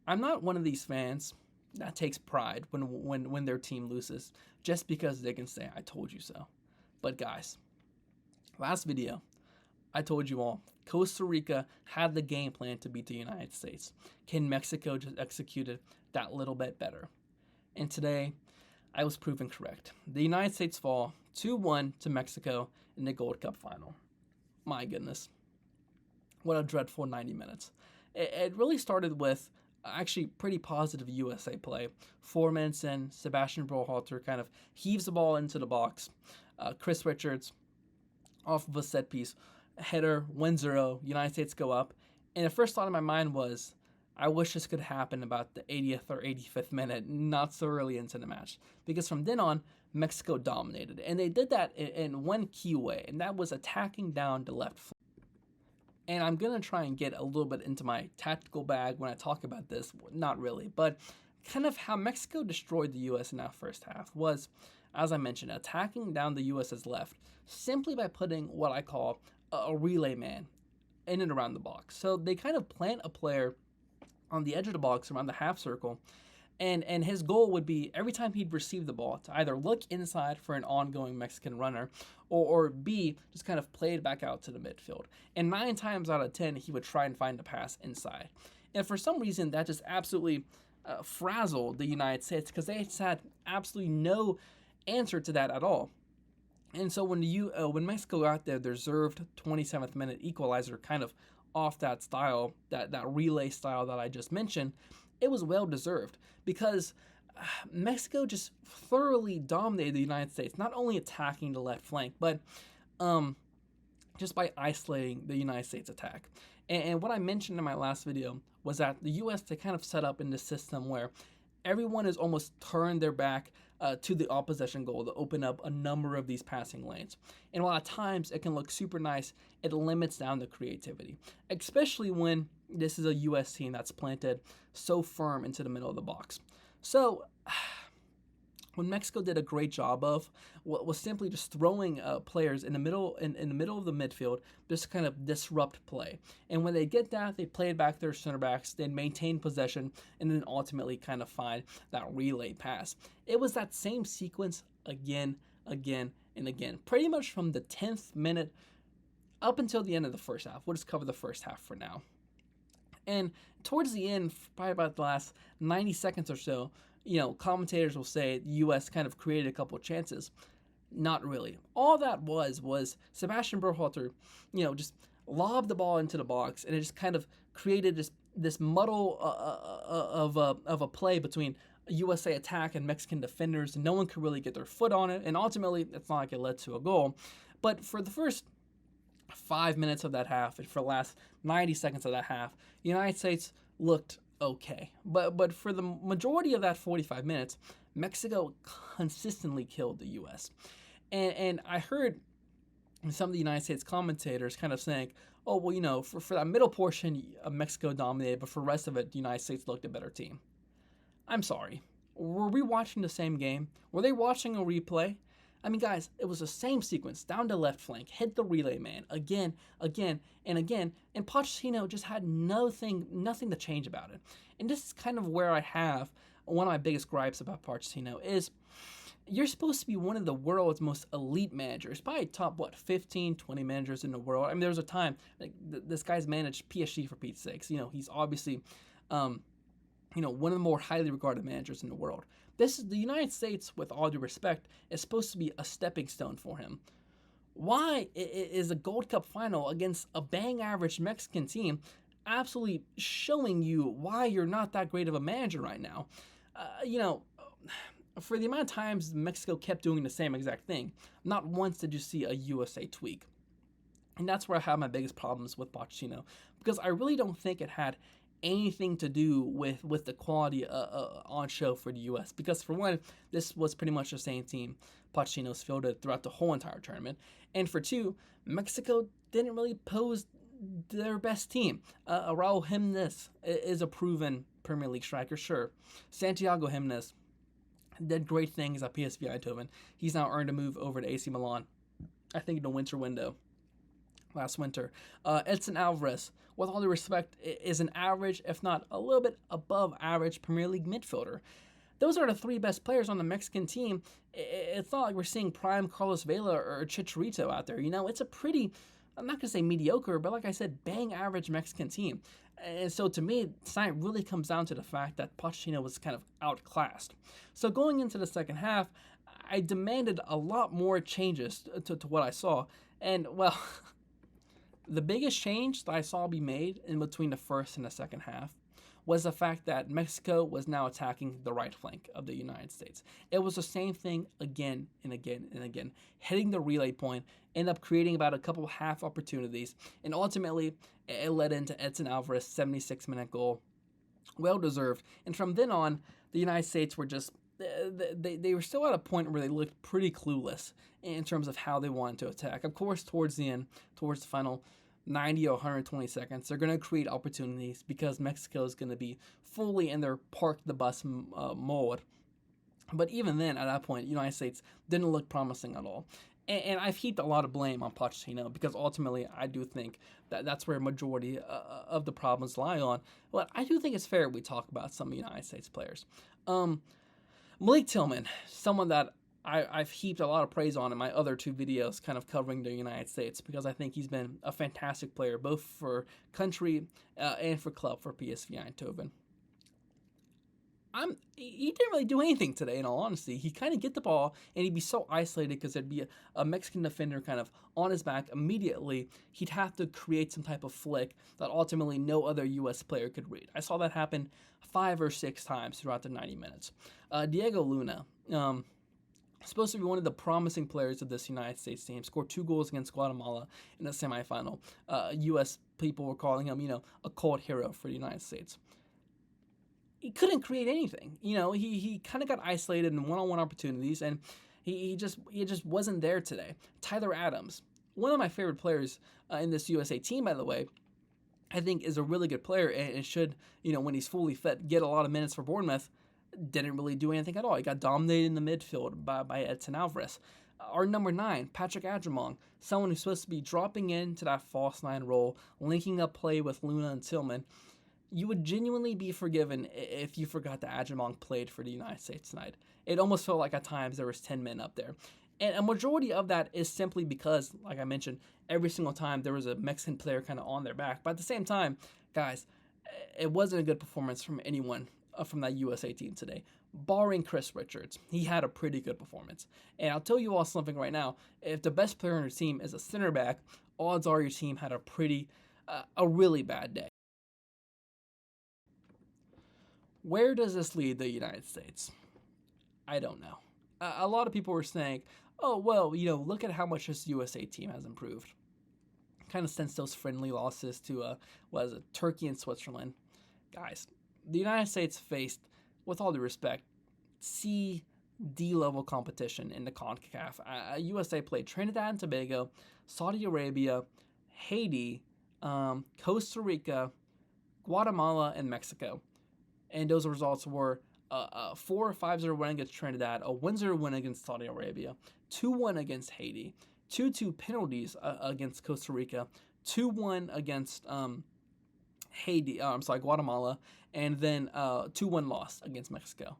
I'm not one of these fans that takes pride when their team loses just because they can say, I told you so. But guys, last video, I told you all, Costa Rica had the game plan to beat the United States. Can Mexico just execute it that little bit better? And today, I was proven correct. The United States fall 2-1 to Mexico in the Gold Cup final. My goodness. What a dreadful 90 minutes. It really started with actually pretty positive USA play. 4 minutes in, Sebastian Berhalter kind of heaves the ball into the box. Chris Richards, off of a set piece, header, 1-0, United States go up. And the first thought in my mind was, I wish this could happen about the 80th or 85th minute, not so early into the match. Because from then on, Mexico dominated. And they did that in one key way, and that was attacking down the left flank. And I'm going to try and get a little bit into my tactical bag when I talk about this. Not really, but kind of how Mexico destroyed the U.S. in that first half was, as I mentioned, attacking down the U.S.'s left simply by putting what I call a relay man in and around the box. So they kind of plant a player on the edge of the box around the half circle, and his goal would be every time he'd receive the ball to either look inside for an ongoing Mexican runner or B, just kind of play it back out to the midfield. And 9 times out of 10, he would try and find a pass inside. And for some reason, that just absolutely frazzled the United States because they just had absolutely no answer to that at all. And so when Mexico got their deserved 27th minute equalizer kind of off that style, that relay style that I just mentioned, it was well deserved because Mexico just thoroughly dominated the United States, not only attacking the left flank, but just by isolating the United States attack. And what I mentioned in my last video was that the U.S., they kind of set up in this system where everyone has almost turned their back to the opposition goal to open up a number of these passing lanes. And while at times it can look super nice, it limits down the creativity, especially when this is a U.S. team that's planted so firm into the middle of the box. So what Mexico did a great job of was simply just throwing players in the middle in the middle of the midfield, just to kind of disrupt play. And when they get that, they played back their center backs, they'd maintain possession, and then ultimately kind of find that relay pass. It was that same sequence again, and again, pretty much from the 10th minute up until the end of the first half. We'll just cover the first half for now. And towards the end, probably about the last 90 seconds or so, commentators will say the U.S. kind of created a couple of chances. Not really. All that was Sebastian Berhalter, just lobbed the ball into the box, and it just kind of created this muddle of a play between a USA attack and Mexican defenders, and no one could really get their foot on it. And ultimately, it's not like it led to a goal. But for the first 5 minutes of that half, and for the last 90 seconds of that half, the United States looked okay. But for the majority of that 45 minutes, Mexico consistently killed the U.S. And I heard some of the United States commentators kind of saying, oh, well, for that middle portion, Mexico dominated, but for the rest of it, the United States looked a better team. I'm sorry. Were we watching the same game? Were they watching a replay? I mean, guys, it was the same sequence, down to left flank, hit the relay man, again, and again, and Pochettino just had nothing to change about it. And this is kind of where I have one of my biggest gripes about Pochettino is you're supposed to be one of the world's most elite managers, probably top, 15, 20 managers in the world. I mean, there was a time, like, this guy's managed PSG for Pete's sakes. He's obviously, one of the more highly regarded managers in the world. The United States, with all due respect, is supposed to be a stepping stone for him. Why is a Gold Cup final against a bang average Mexican team absolutely showing you why you're not that great of a manager right now? For the amount of times Mexico kept doing the same exact thing, not once did you see a USA tweak. And that's where I have my biggest problems with Pochettino, because I really don't think it had anything to do with the quality on show for the U.S. Because for one, this was pretty much the same team Pochettino's fielded throughout the whole entire tournament. And for two, Mexico didn't really pose their best team. Raul Jimenez is a proven Premier League striker, sure. Santiago Jimenez did great things at PSV Eindhoven. He's now earned a move over to AC Milan, I think in the winter window. last winter. Edson Alvarez, with all due respect, is an average, if not a little bit above average, Premier League midfielder. Those are the three best players on the Mexican team. It's not like we're seeing prime Carlos Vela or Chicharito out there. It's a pretty, I'm not going to say mediocre, but like I said, bang average Mexican team. And so to me, tonight really comes down to the fact that Pochettino was kind of outclassed. So going into the second half, I demanded a lot more changes to what I saw. And, well, the biggest change that I saw be made in between the first and the second half was the fact that Mexico was now attacking the right flank of the United States. It was the same thing again and again and again, hitting the relay point, end up creating about a couple half opportunities, and ultimately it led into Edson Alvarez's 76-minute goal. Well deserved. And from then on, the United States were just, they were still at a point where they looked pretty clueless in terms of how they wanted to attack. Of course, towards the end, towards the final 90 or 120 seconds, they're going to create opportunities because Mexico is going to be fully in their park the bus mode. But even then, at that point, the United States didn't look promising at all. And I've heaped a lot of blame on Pochettino because ultimately I do think that that's where a majority of the problems lie on. But I do think it's fair we talk about some United States players. Malik Tillman, someone that I've heaped a lot of praise on in my other two videos kind of covering the United States because I think he's been a fantastic player both for country and for club for PSV Eindhoven. He didn't really do anything today, in all honesty. He'd kind of get the ball, and he'd be so isolated because there'd be a Mexican defender kind of on his back immediately. He'd have to create some type of flick that ultimately no other U.S. player could read. I saw that happen 5 or 6 times throughout the 90 minutes. Diego Luna, supposed to be one of the promising players of this United States team, scored 2 goals against Guatemala in the semifinal. U.S. people were calling him, a cult hero for the United States. He couldn't create anything. He kind of got isolated in one-on-one opportunities, and he just wasn't there today. Tyler Adams, one of my favorite players in this USA team, by the way, I think is a really good player and should, when he's fully fit, get a lot of minutes for Bournemouth. Didn't really do anything at all. He got dominated in the midfield by Edson Alvarez. Our number 9, Patrick Adjumong, someone who's supposed to be dropping into that false 9 role, linking up play with Luna and Tillman. You would genuinely be forgiven if you forgot that Adjumong played for the United States tonight. It almost felt like at times there was 10 men up there. And a majority of that is simply because, like I mentioned, every single time there was a Mexican player kind of on their back. But at the same time, guys, it wasn't a good performance from anyone from that USA team today. Barring Chris Richards, he had a pretty good performance. And I'll tell you all something right now. If the best player on your team is a center back, odds are your team had a really bad day. Where does this lead the United States? I don't know. A lot of people were saying, oh, well, look at how much this USA team has improved. Kind of since those friendly losses to, Turkey and Switzerland. Guys, the United States faced, with all due respect, C, D level competition in the Concacaf. USA played Trinidad and Tobago, Saudi Arabia, Haiti, Costa Rica, Guatemala, and Mexico. And those results were a 4-5-0 win against Trinidad, a 1-0 win against Saudi Arabia, 2-1 against Haiti, 2-2 penalties against Costa Rica, 2-1 against Guatemala, and then 2-1 loss against Mexico.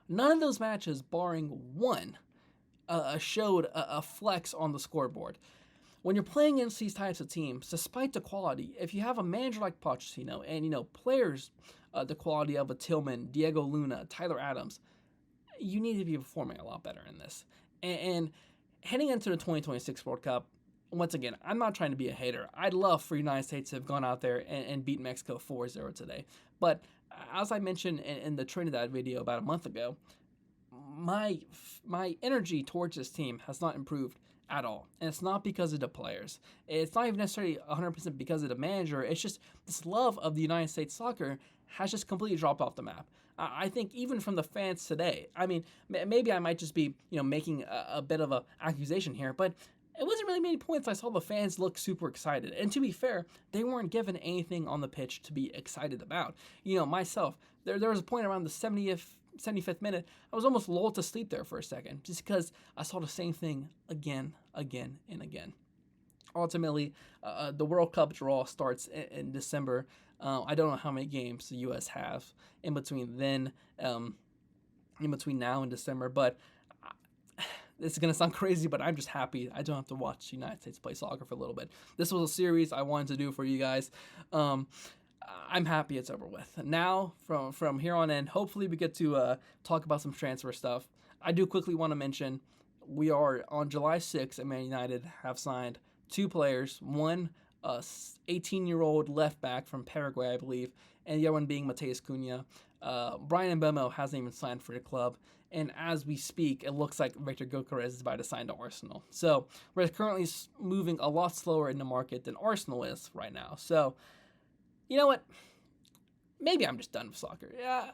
None of those matches, barring one, showed a flex on the scoreboard. When you're playing against these types of teams, despite the quality, if you have a manager like Pochettino and, players the quality of a Tillman, Diego Luna, Tyler Adams, you need to be performing a lot better in this. And heading into the 2026 World Cup, once again, I'm not trying to be a hater. I'd love for the United States to have gone out there and beat Mexico 4-0 today. But as I mentioned in the Trinidad video about a month ago, my energy towards this team has not improved at all. And it's not because of the players. It's not even necessarily 100% because of the manager. It's just this love of the United States soccer has just completely dropped off the map. I think even from the fans today, I mean, maybe I might just be, making a bit of an accusation here, but it wasn't really many points I saw the fans look super excited. And to be fair, they weren't given anything on the pitch to be excited about. Myself, there was a point around the 75th minute, I was almost lulled to sleep there for a second, just because I saw the same thing again and again. ultimately, the World Cup draw starts in December. I don't know how many games the U.S. have in between then, in between now and December, but this is gonna sound crazy, but I'm just happy I don't have to watch the United States play soccer for a little bit. This was a series I wanted to do for you guys. Um, I'm happy it's over with. Now, from here on in, hopefully we get to talk about some transfer stuff. I do quickly want to mention we are on July 6th at Man United have signed two players. One, 18-year-old left back from Paraguay, I believe, and the other one being Mateus Cunha. Brian Mbemo hasn't even signed for the club, and as we speak, it looks like Victor Gyökeres is about to sign to Arsenal. So we're currently moving a lot slower in the market than Arsenal is right now. So you know what? Maybe I'm just done with soccer. Yeah,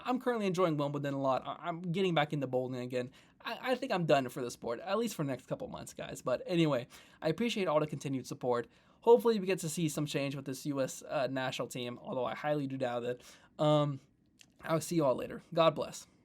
I'm currently enjoying Wimbledon a lot. I'm getting back into bowling again. I think I'm done for the sport, at least for the next couple months, guys. But anyway, I appreciate all the continued support. Hopefully, we get to see some change with this U.S. National team, although I highly do doubt it. I'll see you all later. God bless.